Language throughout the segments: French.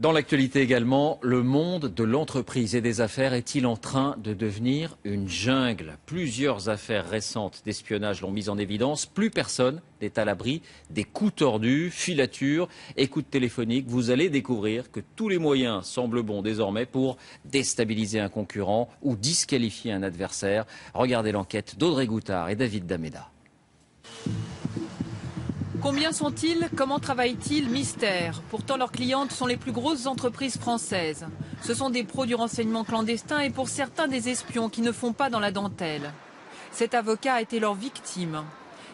Dans l'actualité également, le monde de l'entreprise et des affaires est-il en train de devenir une jungle? Plusieurs affaires récentes d'espionnage l'ont mis en évidence. Plus personne n'est à l'abri des coups tordus, filatures, écoutes téléphoniques. Vous allez découvrir que tous les moyens semblent bons désormais pour déstabiliser un concurrent ou disqualifier un adversaire. Regardez l'enquête d'Audrey Goutard et David Dameda. Combien sont-ils? Comment travaillent-ils? Mystère. Pourtant, leurs clientes sont les plus grosses entreprises françaises. Ce sont des pros du renseignement clandestin et pour certains des espions qui ne font pas dans la dentelle. Cet avocat a été leur victime.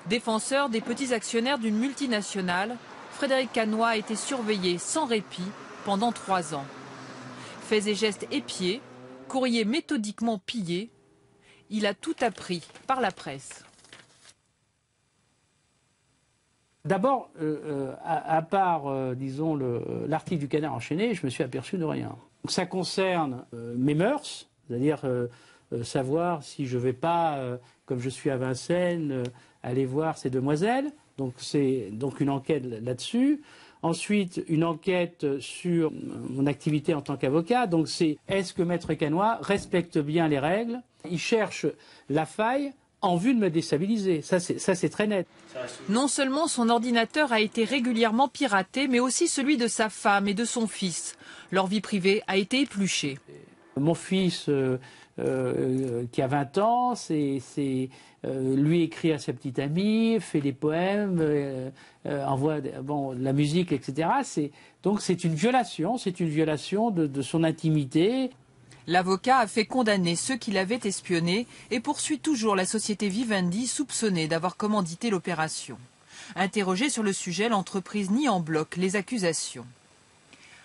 Défenseur des petits actionnaires d'une multinationale, Frédéric Canoë a été surveillé sans répit pendant 3 ans. Faits et gestes épiés, courriers méthodiquement pillés, il a tout appris par la presse. D'abord, à part, disons, l'article du Canard enchaîné, je me suis aperçu de rien. Donc, ça concerne mes mœurs, c'est-à-dire savoir si je ne vais pas, comme je suis à Vincennes, aller voir ces demoiselles. Donc c'est donc une enquête là-dessus. Ensuite, une enquête sur mon activité en tant qu'avocat. Donc c'est est-ce que Maître Canoë respecte bien les règles? Il cherche la faille en vue de me déstabiliser. Ça, c'est très net. Non seulement son ordinateur a été régulièrement piraté, mais aussi celui de sa femme et de son fils. Leur vie privée a été épluchée. Mon fils, qui a 20 ans, lui écrit à sa petite amie, fait des poèmes, envoie de la musique, etc. Donc c'est une violation de son intimité. L'avocat a fait condamner ceux qui l'avaient espionné et poursuit toujours la société Vivendi soupçonnée d'avoir commandité l'opération. Interrogée sur le sujet, l'entreprise nie en bloc les accusations.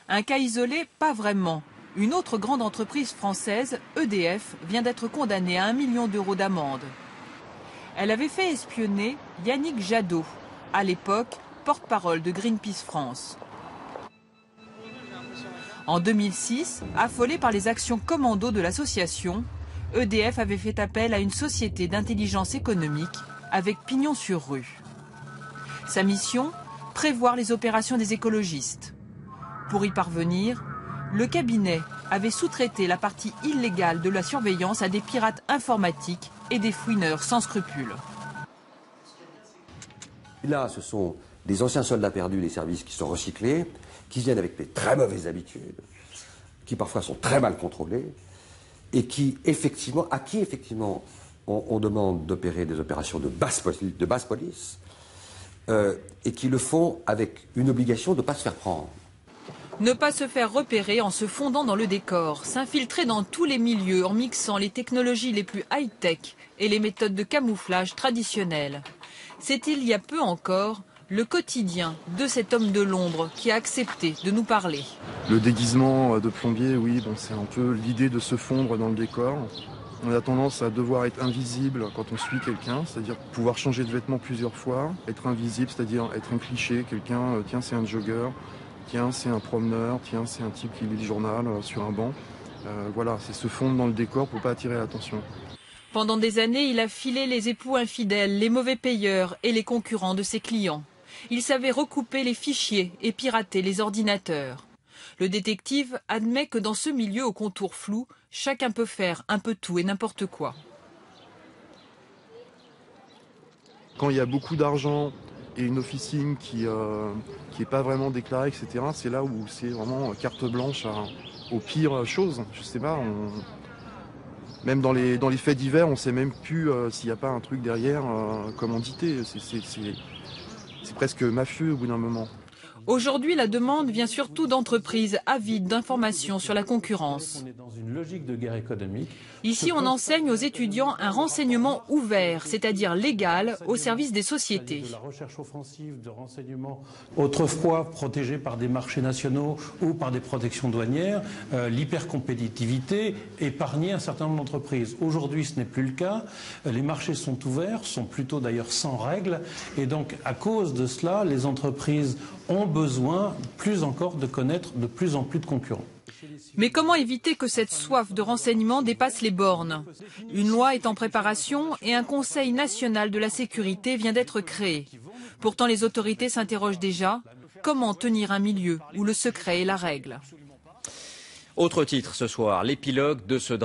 Un cas isolé, pas vraiment. Une autre grande entreprise française, EDF, vient d'être condamnée à 1 million d'euros d'amende. Elle avait fait espionner Yannick Jadot, à l'époque porte-parole de Greenpeace France. En 2006, affolé par les actions commando de l'association, EDF avait fait appel à une société d'intelligence économique avec pignon sur rue. Sa mission, prévoir les opérations des écologistes. Pour y parvenir, le cabinet avait sous-traité la partie illégale de la surveillance à des pirates informatiques et des fouineurs sans scrupules. Là, ce sont des anciens soldats perdus des services qui sont recyclés, qui viennent avec des très mauvaises habitudes, qui parfois sont très mal contrôlées, et à qui effectivement on demande d'opérer des opérations de basse police, et qui le font avec une obligation de ne pas se faire prendre. Ne pas se faire repérer en se fondant dans le décor, s'infiltrer dans tous les milieux en mixant les technologies les plus high-tech et les méthodes de camouflage traditionnelles. C'est il y a peu encore le quotidien de cet homme de l'ombre qui a accepté de nous parler. Le déguisement de plombier, oui, bon, c'est un peu l'idée de se fondre dans le décor. On a tendance à devoir être invisible quand on suit quelqu'un, c'est-à-dire pouvoir changer de vêtements plusieurs fois. Être invisible, c'est-à-dire être un cliché, quelqu'un, tiens c'est un jogger, tiens c'est un promeneur, tiens c'est un type qui lit le journal sur un banc. Voilà, c'est se fondre dans le décor pour ne pas attirer l'attention. Pendant des années, il a filé les époux infidèles, les mauvais payeurs et les concurrents de ses clients. Il savait recouper les fichiers et pirater les ordinateurs. Le détective admet que dans ce milieu aux contours flous, chacun peut faire un peu tout et n'importe quoi. Quand il y a beaucoup d'argent et une officine qui est pas vraiment déclarée, etc., c'est là où c'est vraiment carte blanche aux pires choses. Je sais pas, même dans les faits divers, on ne sait même plus s'il n'y a pas un truc derrière, commandité. C'est presque mafieux au bout d'un moment. Aujourd'hui, la demande vient surtout d'entreprises avides d'informations sur la concurrence. On est dans une logique de guerre économique. Ici, on enseigne aux étudiants un renseignement ouvert, c'est-à-dire légal, au service des sociétés. De la recherche offensive de renseignement, autrefois protégée par des marchés nationaux ou par des protections douanières, l'hypercompétitivité épargnait un certain nombre d'entreprises. Aujourd'hui, ce n'est plus le cas. Les marchés sont ouverts, sont plutôt d'ailleurs sans règles. Et donc, à cause de cela, les entreprises ont besoin, plus encore, de connaître de plus en plus de concurrents. Mais comment éviter que cette soif de renseignement dépasse les bornes? Une loi est en préparation et un Conseil national de la sécurité vient d'être créé. Pourtant, les autorités s'interrogent déjà. comment tenir un milieu où le secret est la règle. Autre titre ce soir, l'épilogue de ce drame.